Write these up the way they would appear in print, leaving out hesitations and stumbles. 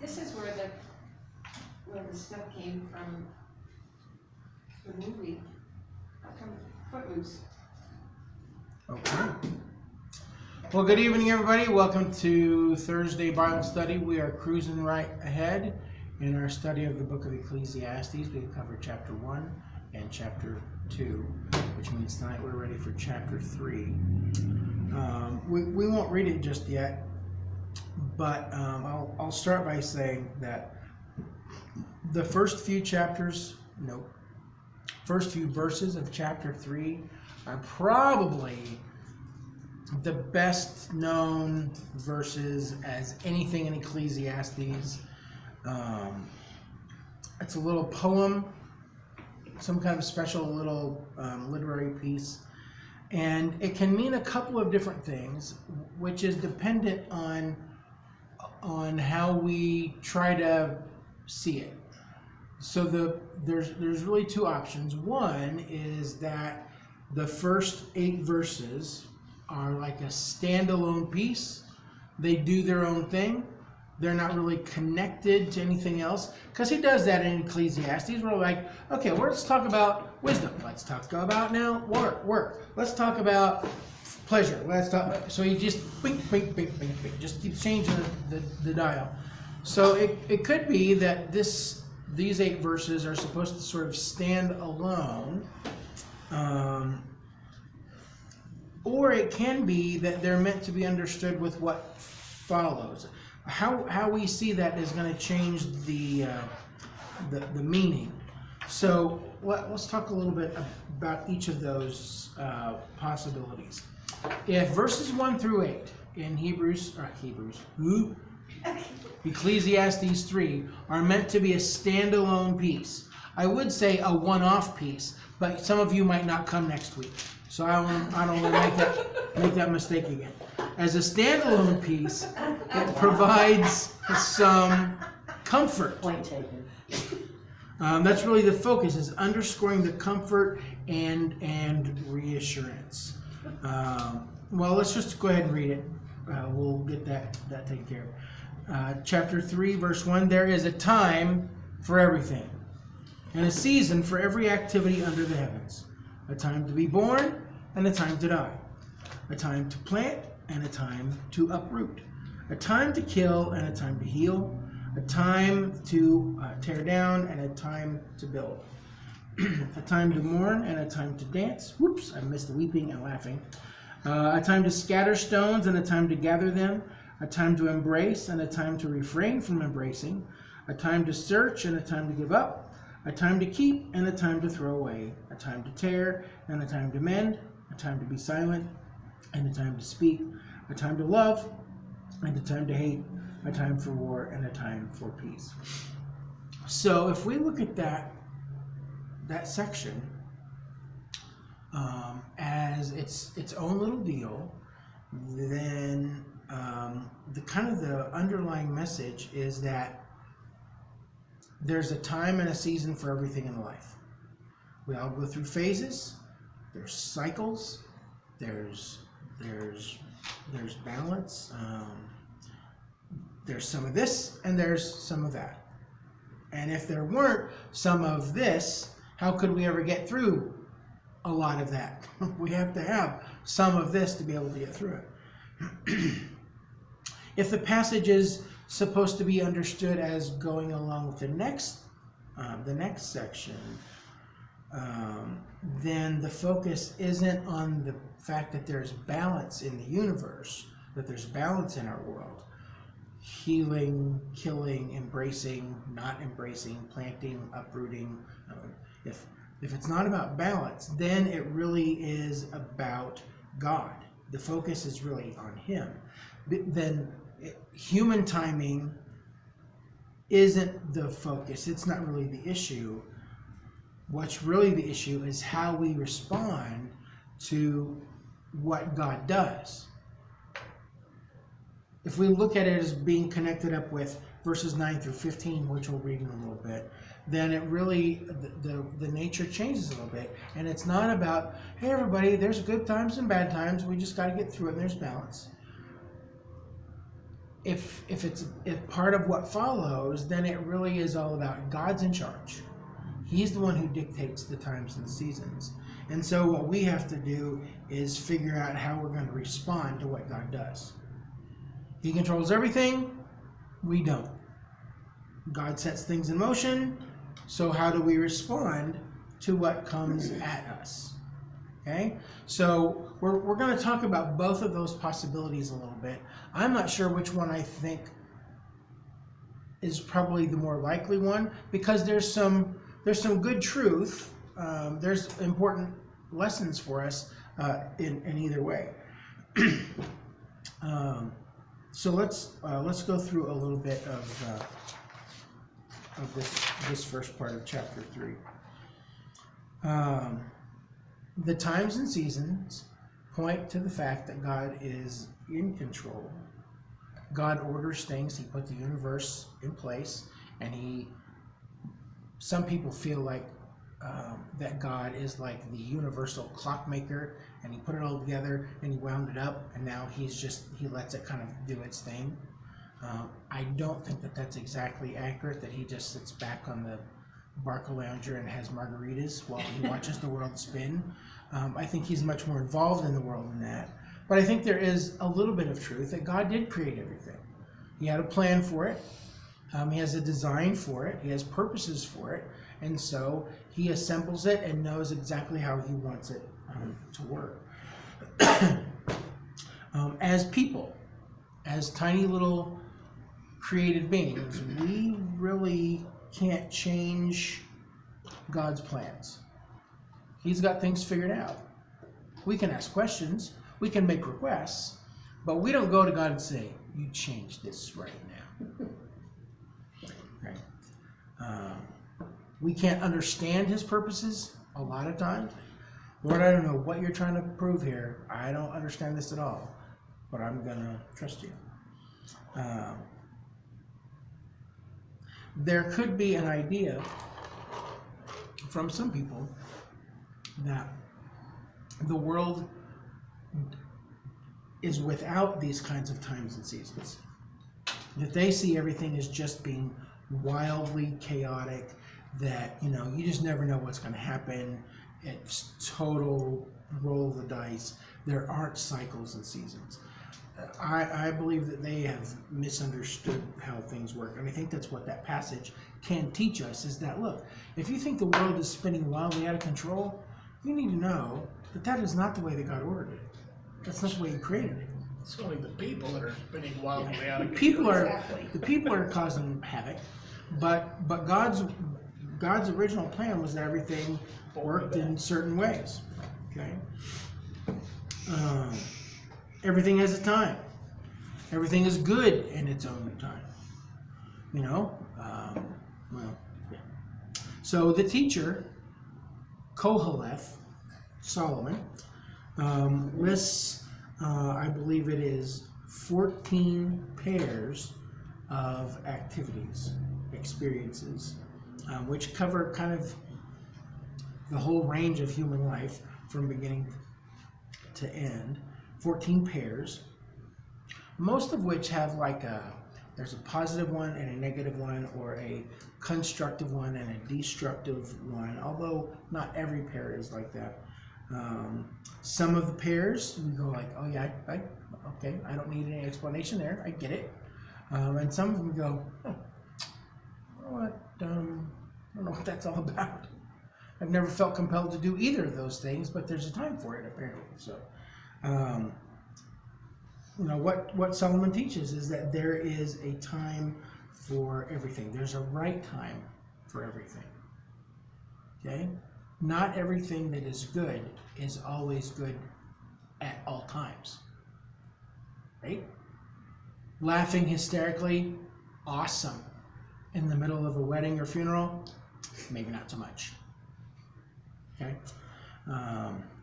This is where the stuff came from the movie. How come Footloose? Okay. Well, good evening, everybody. Welcome to Thursday Bible Study. We are cruising right ahead in our study of the book of Ecclesiastes. We've covered chapter 1 and chapter 2, which means tonight we're ready for chapter 3. We won't read it just yet, but I'll start by saying that the first few verses of chapter 3 are probably the best known verses as anything in Ecclesiastes. It's a little poem, some kind of special little literary piece, and it can mean a couple of different things, which is dependent on how we try to see it. So there's really two options. One is that the first 8 verses are like a standalone piece. They do their own thing. They're not really connected to anything else, because he does that in Ecclesiastes. We're like, okay, well, let's talk about wisdom. Let's talk about now work. Let's talk about pleasure. Let's talk. So he just bink, bink, bink, bink, bink, just keeps changing the dial. So it could be that these 8 verses are supposed to sort of stand alone. Or it can be that they're meant to be understood with what follows. How we see that is going to change the meaning. So let's talk a little bit about each of those possibilities. If verses 1 through 8 in Ecclesiastes 3 are meant to be a standalone piece, I would say a one-off piece, but some of you might not come next week. So I don't want to make that mistake again. As a standalone piece, it provides some comfort. Point taken. That's really the focus, is underscoring the comfort and reassurance. Well, let's just go ahead and read it. We'll get that taken care of. Chapter 3, verse 1, there is a time for everything, and a season for every activity under the heavens. A time to be born and a time to die. A time to plant and a time to uproot. A time to kill and a time to heal. A time to tear down and a time to build. A time to mourn and a time to dance. Whoops, I missed the weeping and laughing. A time to scatter stones and a time to gather them. A time to embrace and a time to refrain from embracing. A time to search and a time to give up. A time to keep and a time to throw away. A time to tear and a time to mend. A time to be silent and a time to speak. A time to love and a time to hate. A time for war and a time for peace. So if we look at that section as its own little deal, then the underlying message is that there's a time and a season for everything in life. We all go through phases. There's cycles. There's balance. There's some of this and there's some of that. And if there weren't some of this, how could we ever get through a lot of that? We have to have some of this to be able to get through it. If the passage is supposed to be understood as going along with the next section, then the focus isn't on the fact that there's balance in the universe, that there's balance in our world. Healing, killing, embracing, not embracing, planting, uprooting. If it's not about balance, then it really is about God. The focus is really on Him. Then human timing isn't the focus. It's not really the issue. What's really the issue is how we respond to what God does. If we look at it as being connected up with verses 9 through 15, which we'll read in a little bit, then it really, the nature changes a little bit. And it's not about, hey everybody, there's good times and bad times, we just got to get through it, and there's balance. if part of what follows, then it really is all about God's in charge. He's the one who dictates the times and seasons. And so what we have to do is figure out how we're going to respond to what God does. He controls everything. We don't. God sets things in motion. So how do we respond to what comes at us? Okay? So we're going to talk about both of those possibilities a little bit. I'm not sure which one I think is probably the more likely one, because there's some good truth. There's important lessons for us in either way. So let's go through a little bit of this first part of chapter 3. The times and seasons point to the fact that God is in control. God orders things. He put the universe in place, and some people feel like that God is like the universal clockmaker, and he put it all together and he wound it up, and now he lets it kind of do its thing. I don't think that that's exactly accurate, that he just sits back on the Barca Lounger and has margaritas while he watches the world spin. I think he's much more involved in the world than that. But I think there is a little bit of truth that God did create everything. He had a plan for it. He has a design for it. He has purposes for it. And so he assembles it and knows exactly how he wants it to work. As people, as tiny little created beings, we really can't change God's plans. He's got things figured out. We can ask questions, we can make requests, but we don't go to God and say, you change this right now. Right? We can't understand his purposes a lot of times. Lord, I don't know what you're trying to prove here. I don't understand this at all, but I'm going to trust you. There could be an idea from some people that the world is without these kinds of times and seasons. That they see everything as just being wildly chaotic, that, you just never know what's going to happen. It's total roll of the dice. There aren't cycles and seasons. I believe that they have misunderstood how things work. And I think that's what that passage can teach us, is that, look, if you think the world is spinning wildly out of control, you need to know that that is not the way that God ordered it. That's not the way he created it. It's only the people that are spinning wildly out of People control. the people are causing havoc, but God's original plan was that everything worked in certain ways. Okay. Everything has a time. Everything is good in its own time. So the teacher, Koheleth, Solomon, lists, I believe it is 14 pairs of activities, experiences, which cover kind of the whole range of human life from beginning to end. 14 pairs, most of which have there's a positive one and a negative one, or a constructive one and a destructive one, although not every pair is like that. Some of the pairs, we go like, oh yeah, okay, I don't need any explanation there, I get it. And some of them go, I don't know what that's all about. I've never felt compelled to do either of those things, but there's a time for it apparently. So, what Solomon teaches is that there is a time for everything. There's a right time for everything. Okay? Not everything that is good is always good at all times. Right? Laughing hysterically, awesome. In the middle of a wedding or funeral, maybe not so much. Okay?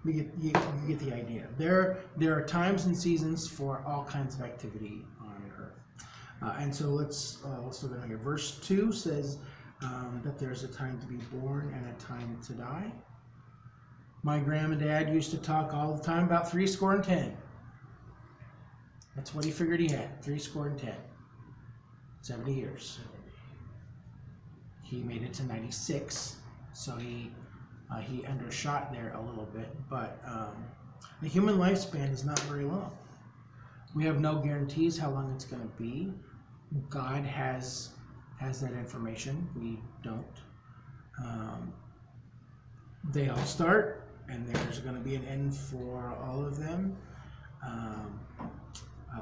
You get the idea. There are times and seasons for all kinds of activity on earth. And so let's look at here. Verse 2 says that there's a time to be born and a time to die. My grandma and dad used to talk all the time about 70. That's what he figured he had, 70. 70 years. He made it to 96, so he undershot there a little bit, but the human lifespan is not very long. We have no guarantees how long it's going to be. God has that information. We don't. They all start, and there's going to be an end for all of them.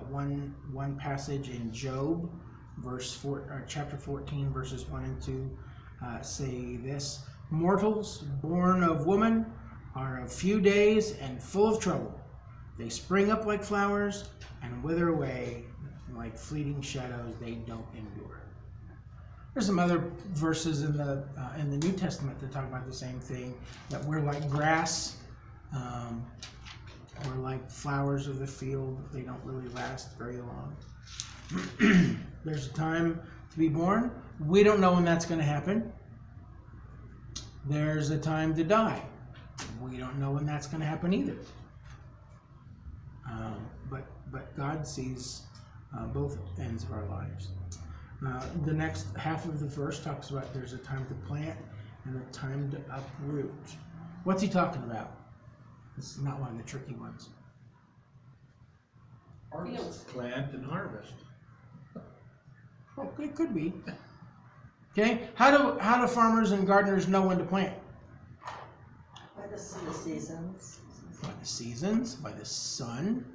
One passage in Job, chapter 14, verses 1 and 2, say this: mortals born of woman are of few days and full of trouble. They spring up like flowers and wither away like fleeting shadows. They don't endure. There's some other verses in the New Testament that talk about the same thing, that we're like grass, we're like flowers of the field. They don't really last very long. There's a time to be born. We don't know when that's going to happen. There's a time to die. We don't know when that's going to happen either. But God sees both ends of our lives. The next half of the verse talks about there's a time to plant and a time to uproot. What's he talking about? This is not one of the tricky ones. Harvest, plant and harvest. Oh, it could be. Okay, how do farmers and gardeners know when to plant? By the seasons. By the seasons, by the sun,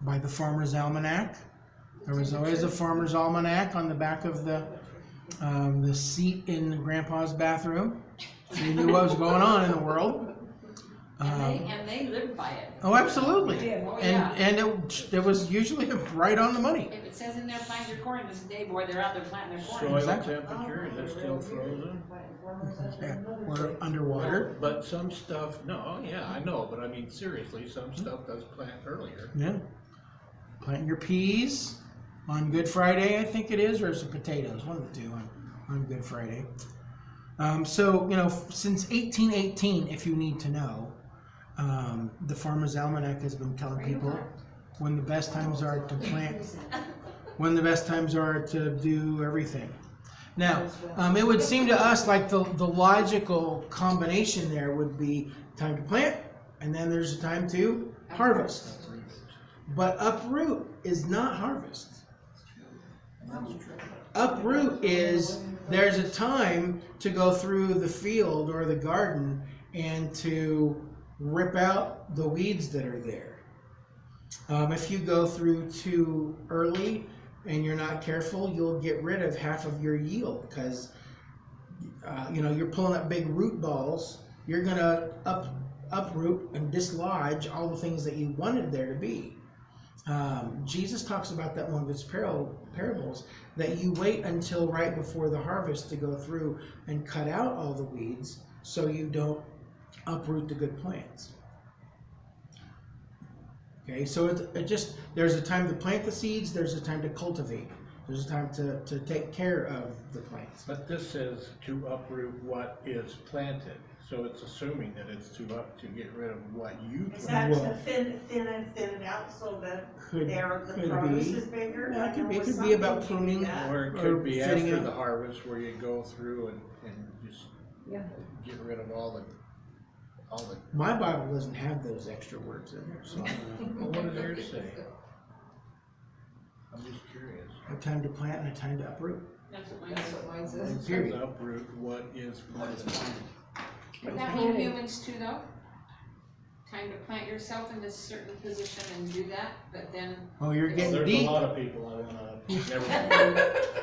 by the farmer's almanac. There was always a farmer's almanac on the back of the seat in Grandpa's bathroom, so you knew what was going on in the world. And they lived by it. Oh, absolutely. Oh, yeah. And it was usually right on the money. If it says in there, plant your corn this day, boy, they're out there planting their corn. Soil Exactly. temperature, is it still frozen? Yeah, we're underwater. But some stuff, no, yeah, I know, but I mean, seriously, some stuff does plant earlier. Yeah. Plant your peas on Good Friday, I think it is, or is it potatoes? One of the two on Good Friday. So, since 1818, if you need to know, the Farmer's Almanac has been telling people when the best times are to plant, when the best times are to do everything. Now, it would seem to us like the logical combination there would be time to plant, and then there's a time to harvest. But uproot is not harvest. Uproot is there's a time to go through the field or the garden and to rip out the weeds that are there. If you go through too early and you're not careful, you'll get rid of half of your yield because you're pulling up big root balls. You're gonna uproot and dislodge all the things that you wanted there to be. Jesus talks about that in one of his parables, that you wait until right before the harvest to go through and cut out all the weeds so you don't uproot the good plants. Okay, so there's a time to plant the seeds, there's a time to cultivate, there's a time to take care of the plants. But this says to uproot what is planted, so it's assuming that it's to get rid of what you Is that planted. to thin it out so that Could the be. harvest is bigger? Yeah, it could be. It Was could be about something pruning. that? Or it Or could be fitting after out. the harvest where you go through and just get rid of all the. My Bible doesn't have those extra words in there, so Well, what does yours say? I'm just curious. a time to plant and a time to uproot. That's what mine says. It says Period. uproot what is planted. Would that mean humans too, though? Time to plant yourself in this certain position and do that, but then. Oh, you're getting There's deep. a lot of people I wanna, never,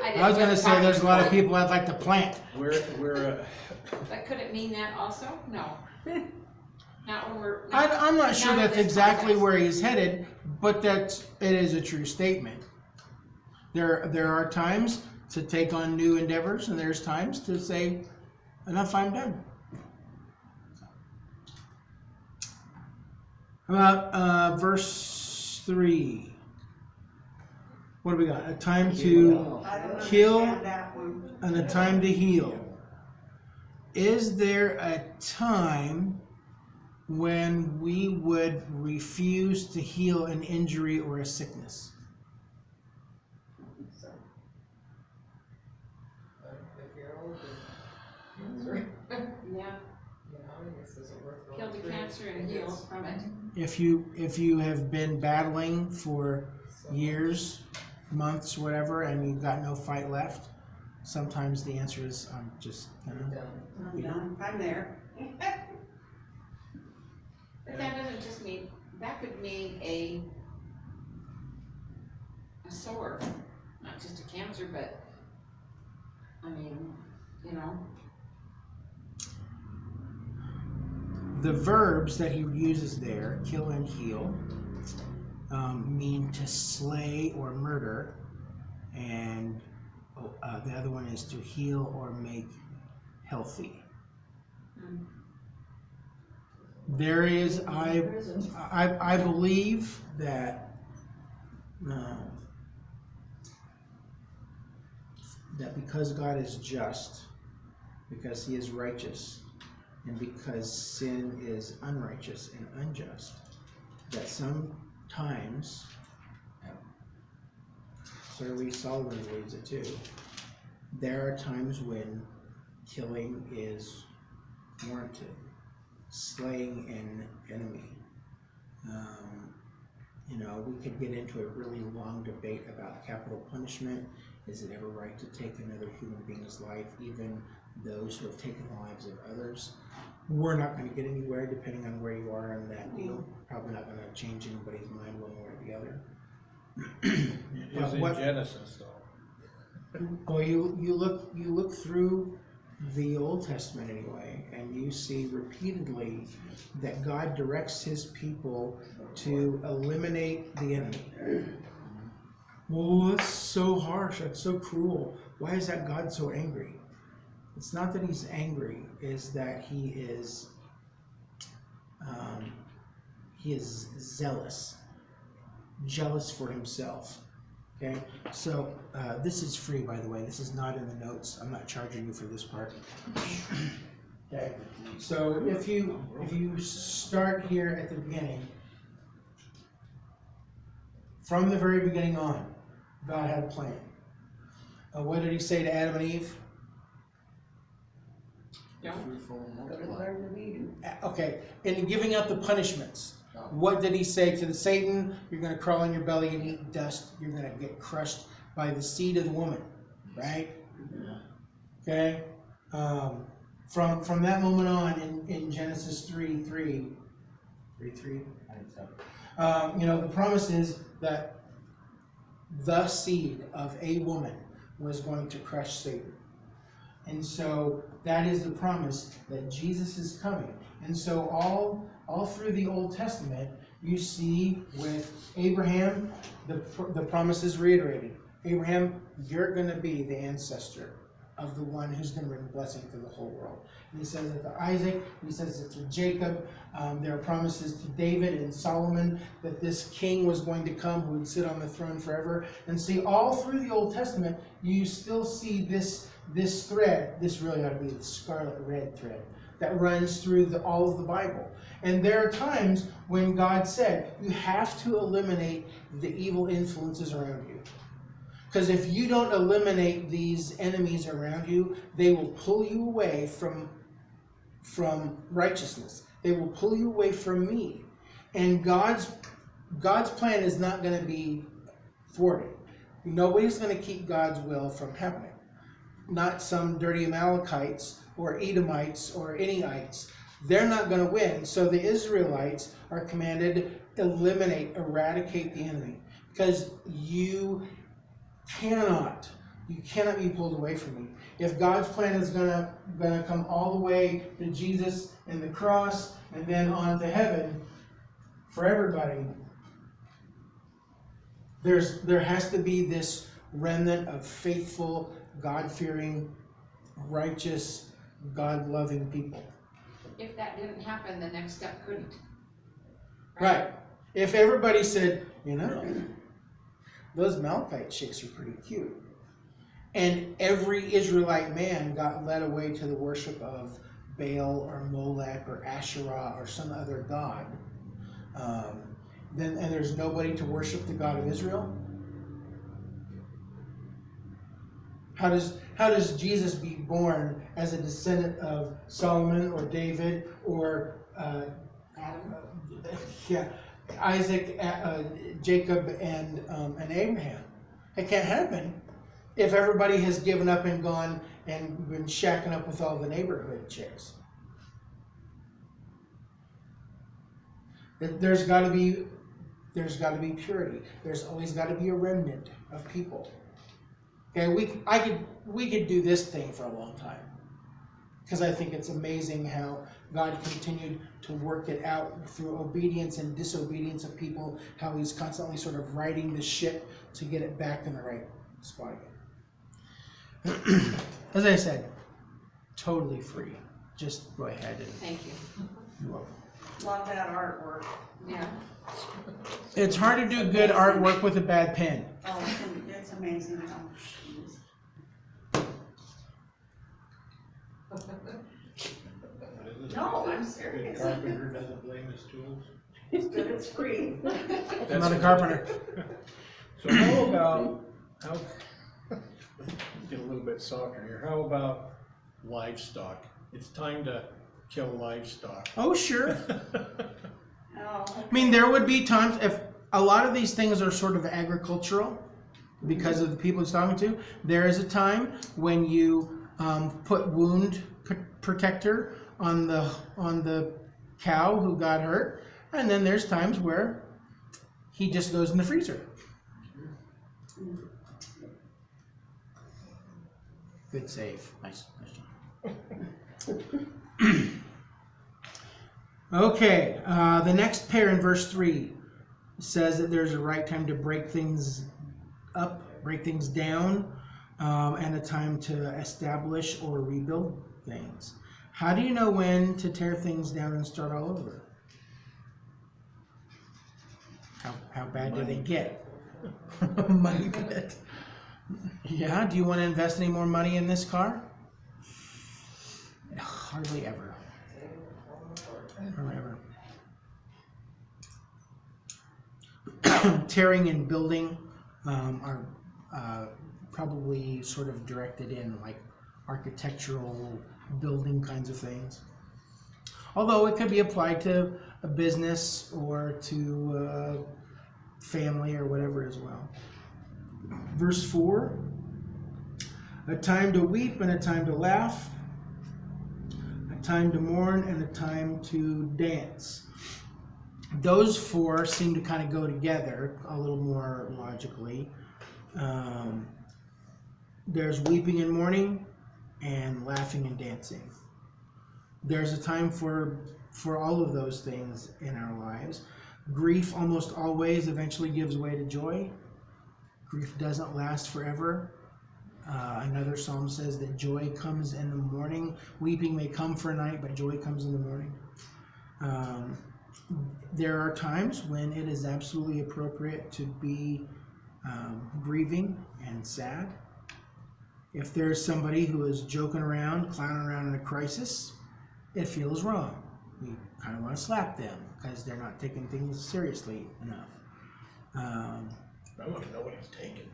I was gonna say there's a lot of people I'd like to plant. But could it mean that also? No. Not when we're. I'm not sure not in that's this exactly context. where he's headed, but it is a true statement. There are times to take on new endeavors, and there's times to say, enough, I'm done. About verse 3. What do we got? A time to I don't kill understand that one. and a time to heal. Is there a time when we would refuse to heal an injury or a sickness? Cancer. Yeah, You know, this isn't worth going kill the through. cancer and It heal is. from it. If you have been battling for So- years, months, whatever, and you've got no fight left, sometimes the answer is I'm just gonna. Done. I'm done, I'm there. But that doesn't just mean, that could mean a sore, not just a cancer, but, I mean, you know, The verbs that he uses there, kill and heal, mean to slay or murder, and the other one is to heal or make healthy. Mm. There is, I believe that that because God is just, because he is righteous, and because sin is unrighteous and unjust, that sometimes, clearly Solomon believes it too, there are times when killing is warranted, slaying an enemy. You know, we could get into a really long debate about capital punishment. Is it ever right to take another human being's life, even those who have taken the lives of others? We're not going to get anywhere depending on where you are in that deal. Probably not going to change anybody's mind one way or the other. It is in Genesis though. Well, you look through the Old Testament anyway, and you see repeatedly that God directs his people to eliminate the enemy. Well, that's so harsh, that's so cruel. Why is that God so angry? It's not that he's angry, it's that he is zealous, jealous for himself. Okay, so this is free, by the way. This is not in the notes. I'm not charging you for this part. Okay, so if you start here at the beginning, from the very beginning on, God had a plan. What did he say to Adam and Eve? Okay, in giving out the punishments, what did he say to the Satan? You're going to crawl on your belly and eat dust. You're going to get crushed by the seed of the woman, right? Okay. From that moment on, in Genesis 3:3, you know, the promise is that the seed of a woman was going to crush Satan. And so that is the promise that Jesus is coming. And so all through the Old Testament, you see with Abraham, the promise is reiterated. Abraham, you're going to be the ancestor of the one who's going to bring blessing to the whole world. And he says it to Isaac, he says it to Jacob. There are promises to David and Solomon that this king was going to come who would sit on the throne forever. And see, all through the Old Testament, you still see this thread. This really ought to be the scarlet red thread that runs through all of the Bible. And there are times when God said, you have to eliminate the evil influences around you. Because if you don't eliminate these enemies around you, they will pull you away from righteousness. They will pull you away from me. And God's plan is not going to be thwarted. Nobody's going to keep God's will from happening. Not some dirty Amalekites or Edomites or Enites. They're not going to win. So the Israelites are commanded to eliminate, eradicate the enemy. Because you cannot be pulled away from me. If God's plan is gonna come all the way to Jesus and the cross and then on to heaven for everybody, there has to be this remnant of faithful, God-fearing, righteous, God-loving people. if that didn't happen, the next step couldn't. Right. If everybody said, you know, those Amalekite chicks are pretty cute, and every Israelite man got led away to the worship of Baal or Molech or Asherah or some other god, and there's nobody to worship the God of Israel, How does Jesus be born as a descendant of Solomon or David or Adam, Isaac, Jacob, and Abraham? It can't happen if everybody has given up and gone and been shacking up with all the neighborhood chicks. There's got to be purity. There's always got to be a remnant of people. Okay, we could do this thing for a long time, because I think it's amazing how God continued to work it out through obedience and disobedience of people, how he's constantly sort of righting the ship to get it back in the right spot again. As I said, totally free. Just go ahead and thank you. you're welcome. Love that artwork. Yeah. It's hard to do good artwork with a bad pen. Oh, it's amazing how. No, I'm The serious. carpenter doesn't blame his tools. It's good, it's free. I'm not a carpenter. So how about, get a little bit softer here, how about livestock? It's time to kill livestock. Oh, sure. Oh, I mean, there would be times if a lot of these things are sort of agricultural because of the people he's talking to. There is a time when you put wound protector on the cow who got hurt, and then there's times where he just goes in the freezer. Good save. Nice job. Okay, the next pair in verse 3 says that there's a right time to break things up, break things down, and a time to establish or rebuild things. How do you know when to tear things down and start all over? How bad do they get? Money pit. Yeah, do you want to invest any more money in this car? Hardly ever. Or ever. Tearing and building are probably sort of directed in like architectural building kinds of things. Although it could be applied to a business or to family or whatever as well. Verse 4, a time to weep and a time to laugh, a time to mourn and a time to dance. Those four seem to kind of go together a little more logically. There's weeping and mourning and laughing and dancing. There's a time for all of those things in our lives. Grief almost always eventually gives way to joy. Grief doesn't last forever. Another psalm says that joy comes in the morning. Weeping may come for a night, but joy comes in the morning. There are times when it is absolutely appropriate to be grieving and sad. If there's somebody who is joking around, clowning around in a crisis, it feels wrong. We kind of want to slap them because they're not taking things seriously enough. I want to know what he's taking.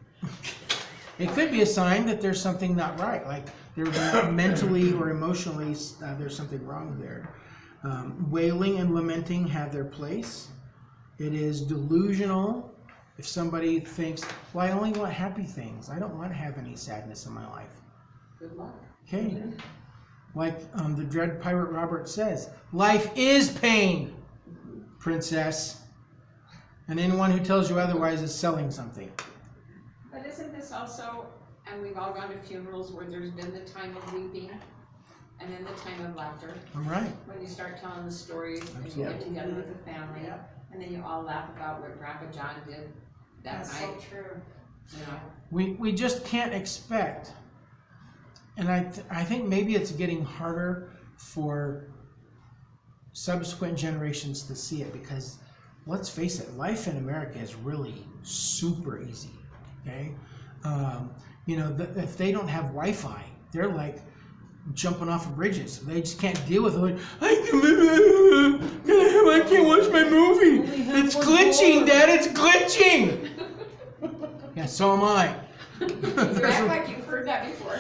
It could be a sign that there's something not right, like they're mentally or emotionally there's something wrong there. Wailing and lamenting have their place. It is delusional if somebody thinks, well, I only want happy things. I don't want to have any sadness in my life. Good luck. Okay. Like the Dread Pirate Robert says, life is pain, princess. And anyone who tells you otherwise is selling something. But isn't this also, and we've all gone to funerals where there's been the time of weeping and then the time of laughter. All right. When you start telling the stories and you Absolutely. get together with the family, Yeah. and then you all laugh about what Grandpa John did that That's night. so true. You know, We just can't expect, and I think maybe it's getting harder for subsequent generations to see it, because let's face it, life in America is really super easy. Okay, if they don't have Wi-Fi, they're like jumping off of bridges. They just can't deal with it. Like, I can't watch my movie. It's glitching, Dad. It's glitching. Yeah, so am I. You act like you've heard that before.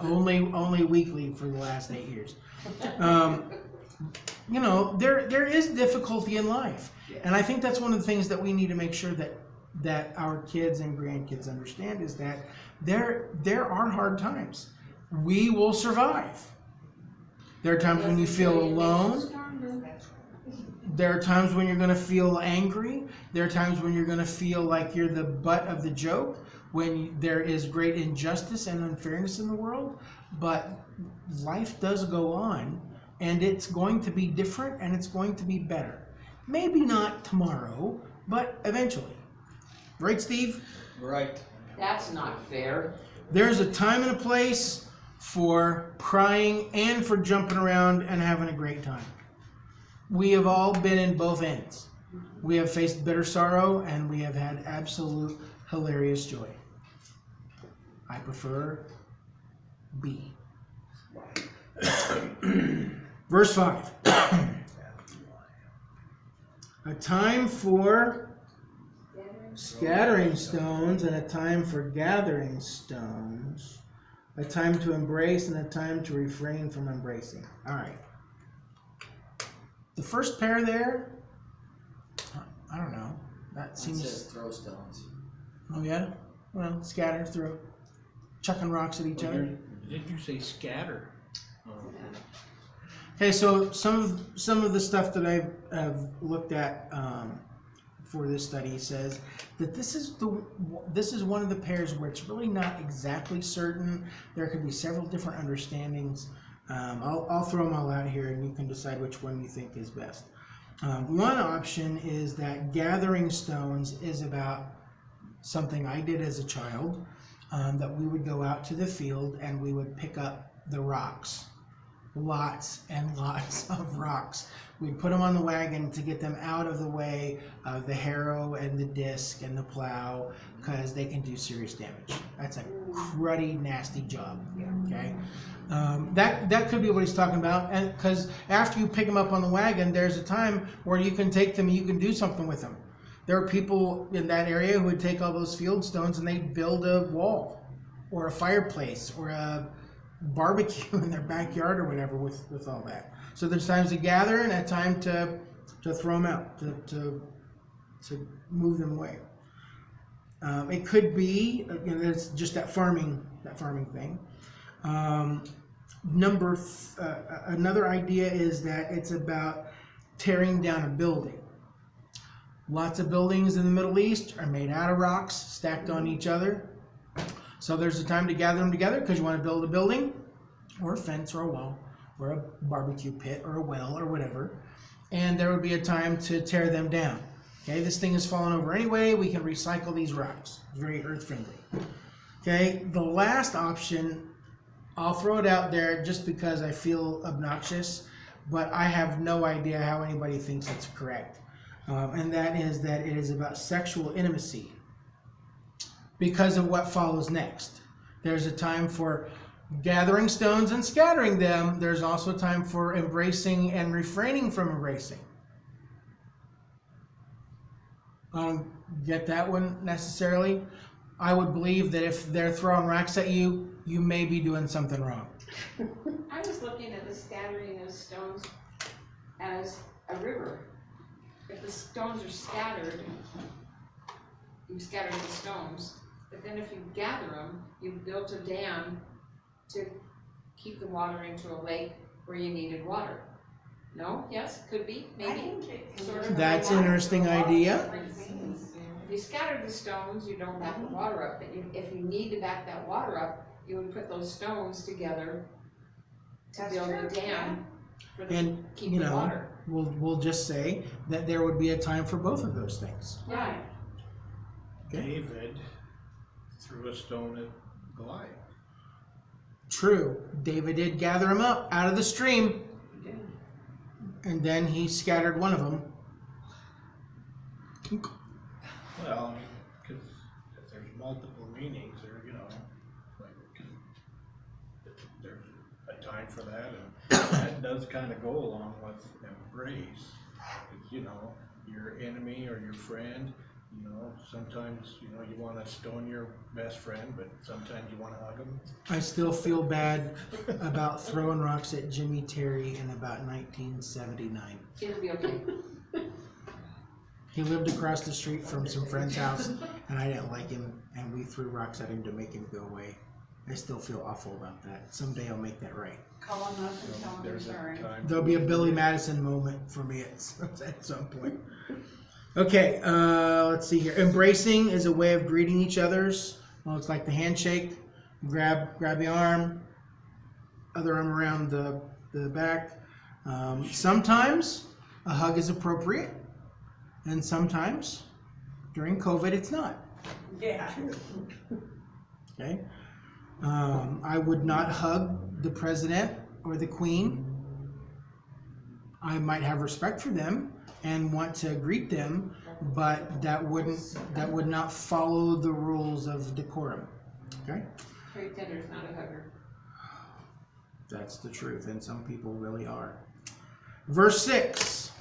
Only weekly for the last 8 years. You know, there is difficulty in life, and I think that's one of the things that we need to make sure that our kids and grandkids understand is that there are hard times. We will survive. There are times when you feel alone. There are times when you're going to feel angry. There are times when you're going to feel like you're the butt of the joke, when there is great injustice and unfairness in the world. But life does go on, and it's going to be different, and it's going to be better. Maybe not tomorrow, but eventually. Right, Steve? Right. That's not fair. There's a time and a place for crying and for jumping around and having a great time. We have all been in both ends. We have faced bitter sorrow, and we have had absolute hilarious joy. I prefer B. Verse 5. A time for scattering stones and a time for gathering stones. A time to embrace and a time to refrain from embracing. All right. The first pair there, I don't know. That Seems seems. says throw stones. Oh yeah. Well, scatter, throw, chucking rocks at each other. Did you say scatter? Oh. Okay, so some of the stuff that I've looked at for this study says that this is one of the pairs where it's really not exactly certain. There could be several different understandings. I'll throw them all out here, and you can decide which one you think is best. One option is that gathering stones is about something I did as a child, that we would go out to the field and we would pick up the rocks. Lots and lots of rocks. We'd put them on the wagon to get them out of the way of the harrow and the disc and the plow, because they can do serious damage. That's a cruddy, nasty job. Okay, that could be what he's talking about. And because after you pick them up on the wagon, there's a time where you can take them and you can do something with them. There are people in that area who would take all those field stones and they'd build a wall or a fireplace or a barbecue in their backyard or whatever with all that. So there's times to gather and a time to throw them out, to move them away. It could be, it's just that farming thing. Another idea is that it's about tearing down a building. Lots of buildings in the Middle East are made out of rocks stacked on each other. So there's a time to gather them together because you want to build a building or a fence or a wall or a barbecue pit or a well or whatever. And there would be a time to tear them down. Okay, this thing has fallen over anyway. We can recycle these rocks. Very earth friendly. Okay, the last option, I'll throw it out there just because I feel obnoxious, but I have no idea how anybody thinks it's correct. And that is that it is about sexual intimacy because of what follows next. There's a time for gathering stones and scattering them. There's also a time for embracing and refraining from embracing. I don't get that one necessarily. I would believe that if they're throwing rocks at you, you may be doing something wrong. I was looking at the scattering of stones as a river. If the stones are scattered, you scatter the stones. But then if you gather them, you built a dam to keep the water into a lake where you needed water. No? Yes? Could be? Maybe? Sort of. That's an interesting idea. If you scatter the stones, you don't back the water up. But if you need to back that water up, you would put those stones together to That's build true, a dam for the, And, keep you the know, water. we'll just say that there would be a time for both of those things. Right. Okay? David threw a stone at Goliath. True. David did gather them up out of the stream, and then he scattered one of them. Well, I mean, because if there's multiple meanings, or like there's a time for that, and that does kind of go along with embrace. Because your enemy or your friend, You know, sometimes, you know, you wanna stone your best friend, but sometimes you wanna hug him. I still feel bad about throwing rocks at Jimmy Terry in about 1979. It'll be okay. He lived across the street from some friend's house, and I didn't like him, and we threw rocks at him to make him go away. I still feel awful about that. Someday I'll make that right. Call him up and tell him you're There's a sorry. time. There'll be a Billy Madison moment for me at some point. Okay, let's see here. Embracing is a way of greeting each other's. Well, it's like the handshake. Grab the arm, other arm around the back. Sometimes a hug is appropriate, and sometimes during COVID it's not. Yeah. Okay. I would not hug the president or the queen. I might have respect for them and want to greet them, but that would not follow the rules of decorum. Okay? Trey Tender's not a hugger. That's the truth, and some people really are. Verse 6.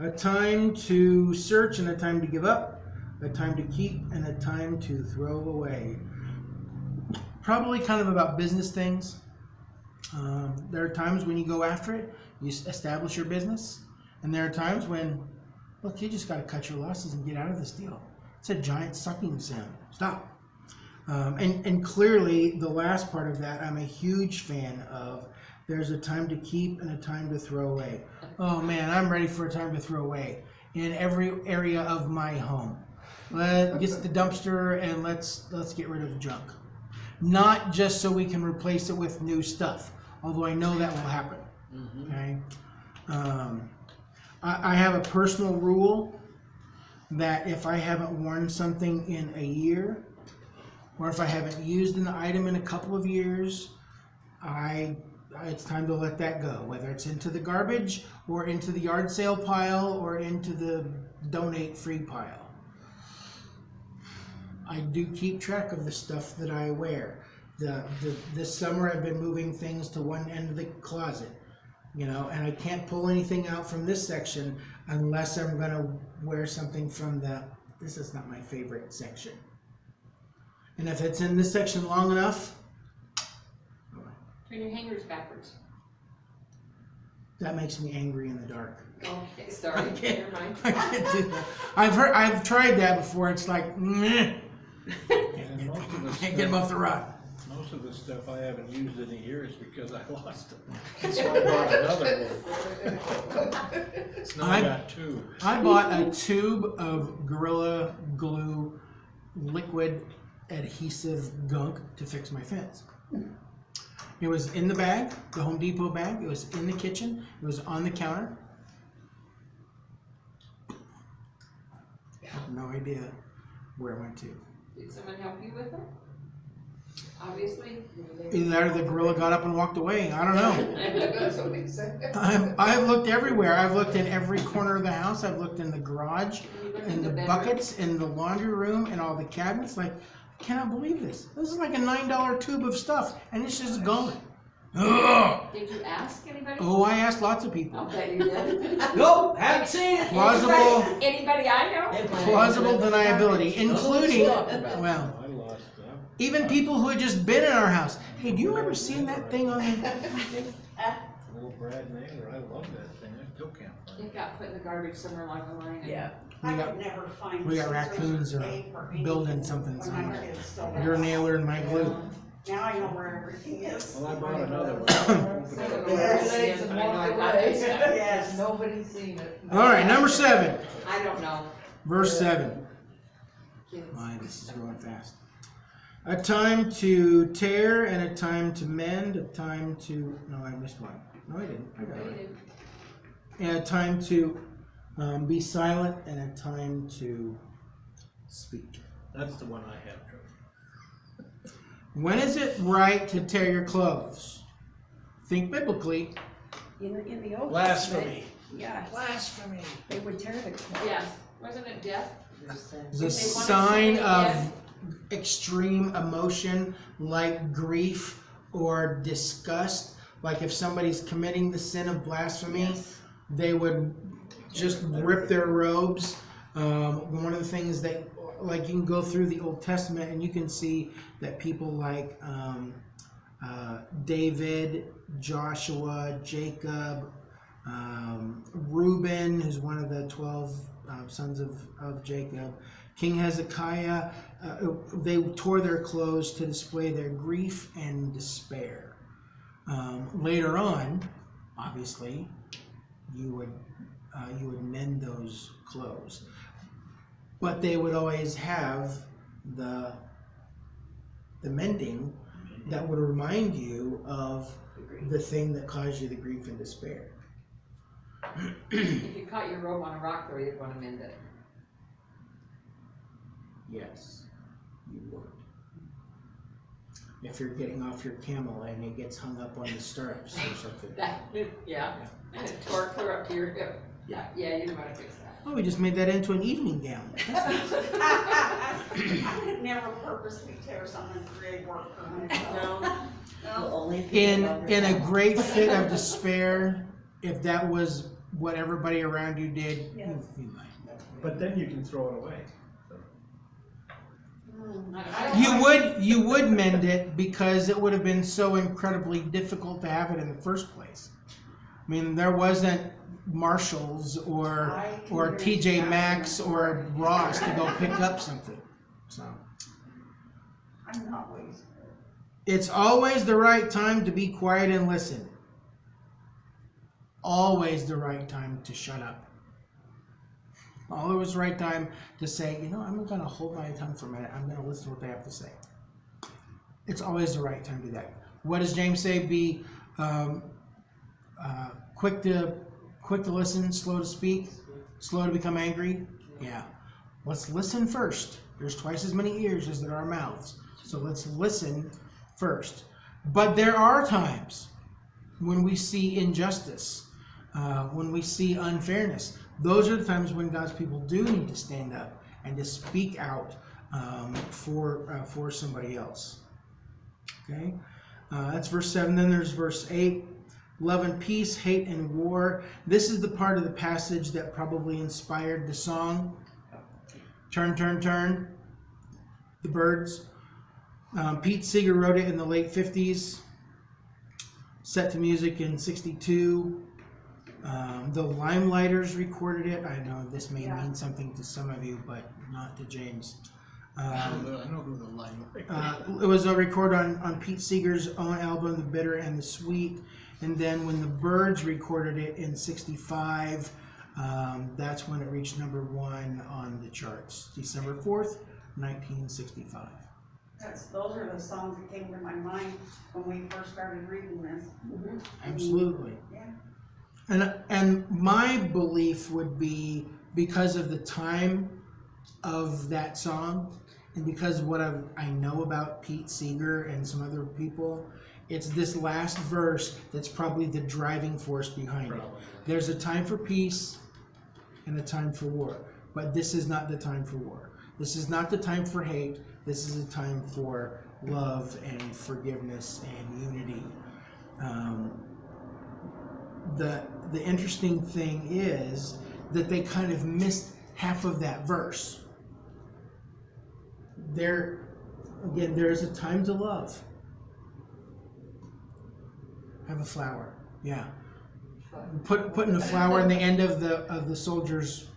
A time to search and a time to give up, a time to keep and a time to throw away. Probably kind of about business things. There are times when you go after it, you establish your business, and there are times when, look, you just got to cut your losses and get out of this deal. It's a giant sucking sound. Stop. And clearly, the last part of that, I'm a huge fan of. There's a time to keep and a time to throw away. Oh man, I'm ready for a time to throw away in every area of my home. Let's get the dumpster and let's get rid of the junk. Not just so we can replace it with new stuff, although I know that will happen. Okay. I have a personal rule that if I haven't worn something in a year, or if I haven't used an item in a couple of years, it's time to let that go, whether it's into the garbage or into the yard sale pile or into the donate free pile. I do keep track of the stuff that I wear. This summer I've been moving things to one end of the closet, you know, and I can't pull anything out from this section unless I'm gonna wear something from this is not my favorite section. And if it's in this section long enough, Turn your hangers backwards. that makes me angry in the dark. Okay, sorry, never mind. I can't do that. I've tried that before. It's like, meh. And most of the Can't get them off the rod. Most of the stuff I haven't used in a year is because I lost it. So I bought another one. So now I got two. I bought a tube of Gorilla Glue liquid adhesive gunk to fix my fence. It was in the bag, the Home Depot bag. It was in the kitchen. It was on the counter. I have no idea where it went to. Did someone help you with it? Obviously. Either that or the gorilla got up and walked away. I don't know. That's what they said. I've looked everywhere. I've looked in every corner of the house. I've looked in the garage, in the buckets, in the laundry room, and all the cabinets. Like, I cannot believe this. This is like a $9 tube of stuff, and it's just gone. Ugh. Did you ask anybody? Oh, I asked lots of people. Okay, you did. Nope, haven't seen it. Plausible, Anybody I know? plausible deniability, including, Well, well, I lost that. even people who had just been in our house. Hey, do you remember seeing that thing on the... Little Brad Naylor, I love that thing. I still can't find it. It got put in the garbage somewhere along the line. yeah. We I got- could never find. we got scissors raccoons or tape anything building something when my somewhere. kids still Your have. nailer and my glue. Now I know where everything is. Well, I bought another one. Yes. Legs and I know walk I got away. this stuff. Yes. Nobody's seen it. All right, number 7. I don't know. Verse 7. Kids. My, this is going fast. A time to tear and a time to mend, a time to... No, I missed one. No, I didn't. I got it right. And a time to be silent and a time to speak. That's the one I have trouble. When is it right to tear your clothes? Think biblically. In the old Blasphemy. Testament, yeah, Blasphemy. they would tear the clothes. Yes, wasn't it death? It's a If they wanted sign something of dead. extreme emotion like grief or disgust. Like if somebody's committing the sin of blasphemy, they would just rip their robes. One of the things that, like, you can go through the Old Testament and you can see that people like David, Joshua, Jacob, Reuben, who's one of the 12 sons of Jacob, King Hezekiah, they tore their clothes to display their grief and despair. Later on, obviously, you would mend those clothes, but they would always have the mending that would remind you of the thing that caused you the grief and despair. If you caught your robe on a rock, though, you'd want to mend it. Yes, you would. If you're getting off your camel and it gets hung up on the stirrups or something. Yeah, and it tore clear up to your hip. Yeah, you'd want to fix that. Oh, we just made that into an evening gown. I could never purposely tear something to create work for myself. No. In a great fit of despair, if that was what everybody around you did, Yes. you might. But then you can throw it away. You would mend it because it would have been so incredibly difficult to have it in the first place. I mean, there wasn't Marshalls or TJ Maxx or Ross to go pick up something. So I'm not wasting it. it's always the right time to be quiet and listen. Always the right time to shut up. Always the right time to say, you know, I'm going to hold my tongue for a minute. I'm going to listen to what they have to say. It's always the right time to do that. What does James say? Be quick to listen, slow to speak, slow to become angry. Yeah. Let's listen first. There's twice as many ears as there are mouths. So let's listen first. But there are times when we see injustice, when we see unfairness. Those are the times when God's people do need to stand up and to speak out for somebody else. Okay, that's verse 7. Then there's verse 8. Love and peace, hate and war. This is the part of the passage that probably inspired the song. Turn, turn, turn. The Birds. Pete Seeger wrote it in the late 50s. Set to music in 62. The Limelighters recorded it. I know this may mean something to some of you, but not to James. I know who the Limelight. It was a record on Pete Seeger's own album, The Bitter and the Sweet. And then when the Birds recorded it in 65, that's when it reached number 1 on the charts. December 4th, 1965. Those are the songs that came to my mind when we first started reading this. Mm-hmm. Absolutely. Yeah. And my belief would be, because of the time of that song and because of what I know about Pete Seeger and some other people, it's this last verse that's probably the driving force behind it. There's a time for peace and a time for war, but this is not the time for war. This is not the time for hate. This is a time for love and forgiveness and unity. The interesting thing is that they kind of missed half of that verse. There is a time to love. Have a flower. Yeah. Putting a flower in the end of the soldiers'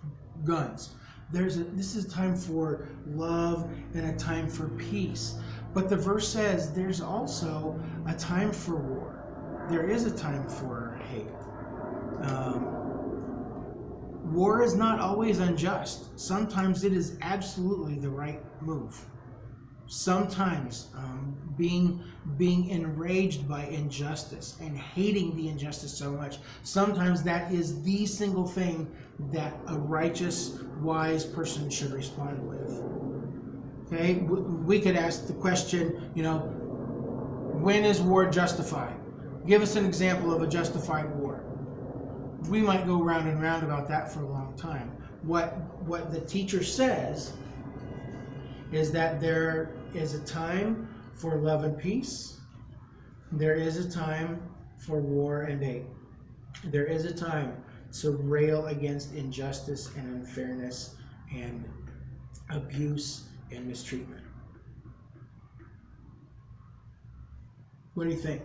guns. This is a time for love and a time for peace. But the verse says there's also a time for war. There is a time for hate. War is not always unjust. Sometimes it is absolutely the right move. Sometimes being enraged by injustice and hating the injustice so much, sometimes that is the single thing that a righteous, wise person should respond with. Okay, we could ask the question, when is war justified? Give us an example of a justified war. We might go round and round about that for a long time. What the teacher says is that there is a time for love and peace. There is a time for war and hate. There is a time to rail against injustice and unfairness and abuse and mistreatment. What do you think?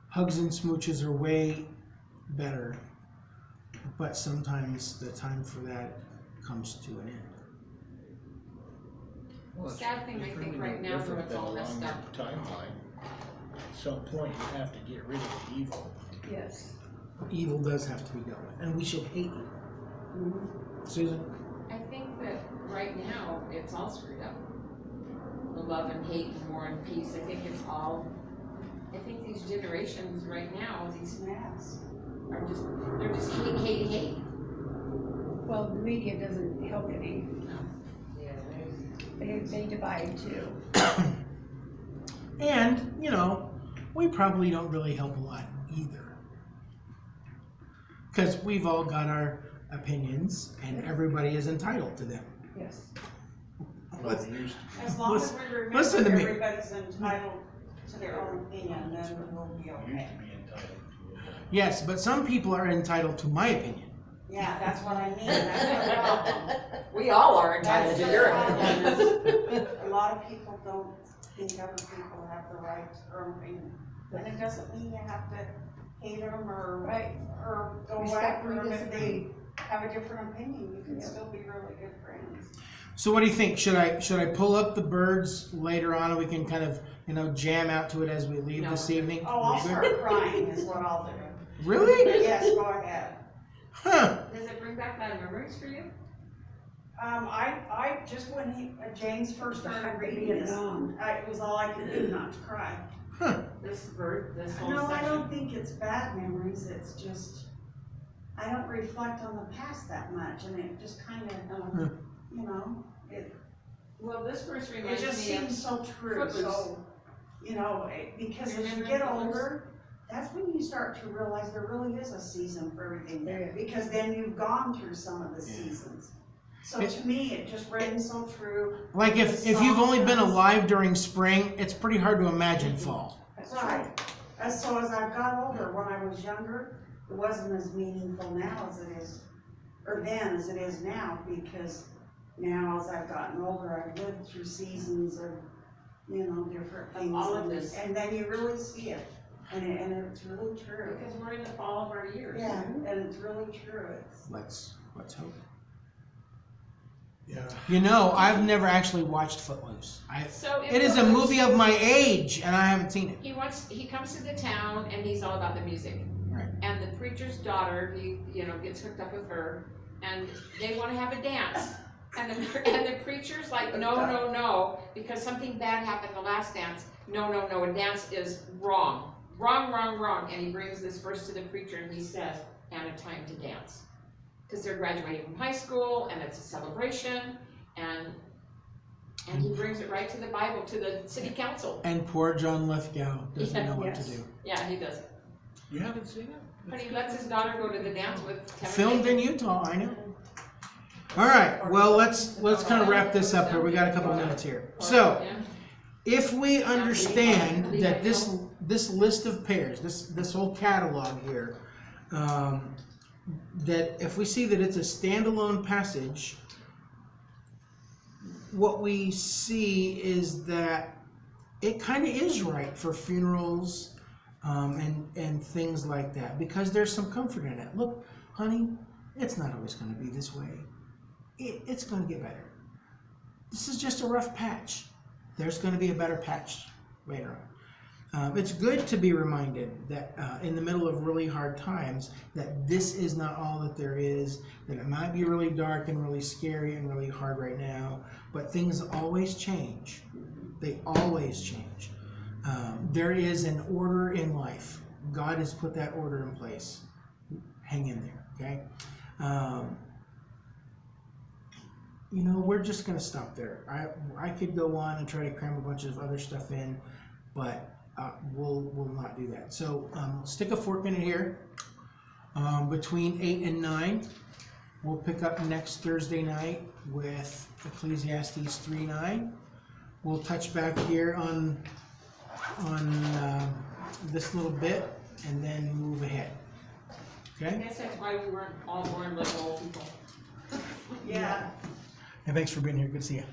Hugs and smooches are way better, but sometimes the time for that comes to an end. Well, it's- Sad thing, I it's think really right no now, though, different it's than all along messed your up. Timeline. At some point, you have to get rid of the evil. Yes. Evil does have to be dealt with, and we should hate evil. Susan? I think that right now, it's all screwed up. The love and hate and war and peace, I think it's all, I think these generations right now, these Yes. are just, they're just hate. Well, the media doesn't help any. They divide too. And, you know, we probably don't really help a lot either. Because we've all got our opinions, and everybody is entitled to them. Yes. Well, it used As long as we remember Listen to me. everybody's entitled to their own opinion, then we'll be to okay. be entitled to it. Yes, but some people are entitled to my opinion. Yeah, that's what I mean, that's the problem. We all are entitled That's to the your problem, opinion. is a lot of people don't think other people have the right to their own opinion. And it doesn't mean you have to hate them or go Respect after or them if disagree. they have a different opinion, you can Yeah. still be really good friends. So what do you think? Should I pull up the birds later on, and we can kind of, you know, jam out to it as we leave No. this evening? Oh, I'll We're good? start crying is what I'll do. Really? Yes, go ahead. Huh. Does it bring back bad memories for you? I just when James first started reading this, it was all I could do not to cry. Huh. This whole No, I section? don't think it's bad memories, it's just, I don't reflect on the past that much, and it just kinda, you know, Well, this verse it reminds just me of, seems so true, Footloose. so, you know, because as you Remember get Footloose? older, that's when you start to realize there really is a season for everything, Yeah. because then you've gone through some of the seasons. So to me, it just rang so true. Like if you've only been alive during spring, it's pretty hard to imagine fall. That's Right. As I've got older, when I was younger, it wasn't as meaningful now as it is, or then as it is now, because now as I've gotten older, I've lived through seasons of, you know, different things. all of this. And then you really see it, and it's really true. because we're in the fall of our years. Yeah, and it's really true, Let's hope. Yeah. You know, I've never actually watched Footloose. So It is a Footloose, movie of my age, and I haven't seen it. He comes to the town and he's all about the music. Right. And the preacher's daughter, he, gets hooked up with her, and they wanna have a dance. And the preacher's like, no, because something bad happened the last dance. No, a dance is wrong. Wrong. And he brings this verse to the preacher and he says, and a time to dance. Because they're graduating from high school and it's a celebration, and he brings it right to the Bible, to the city council. And poor John Lithgow doesn't know what to Yes. do. Yeah, he does. You haven't seen it? But he lets his daughter go to the dance with Kevin Filmed Bacon. in Utah, I know. All right, well, let's kind of wrap this up here. We got a couple minutes here. So, Yeah. if we understand that this list of pairs, this whole catalog here, that if we see that it's a standalone passage, what we see is that it kind of is right for funerals and things like that, because there's some comfort in it. Look, honey, it's not always going to be this way. It's going to get better. This is just a rough patch. There's going to be a better patch later on. It's good to be reminded that in the middle of really hard times, that this is not all that there is, that it might be really dark and really scary and really hard right now, but things always change. They always change. There is an order in life. God has put that order in place. Hang in there, okay? We're just going to stop there. I could go on and try to cram a bunch of other stuff in, but we'll not do that. So stick a fork in it here. Between 8 and 9, we'll pick up next Thursday night with Ecclesiastes 3:9. We'll touch back here on this little bit and then move ahead. I Okay? guess that's why we weren't all born like old people. Yeah. And thanks for being here. Good to see you.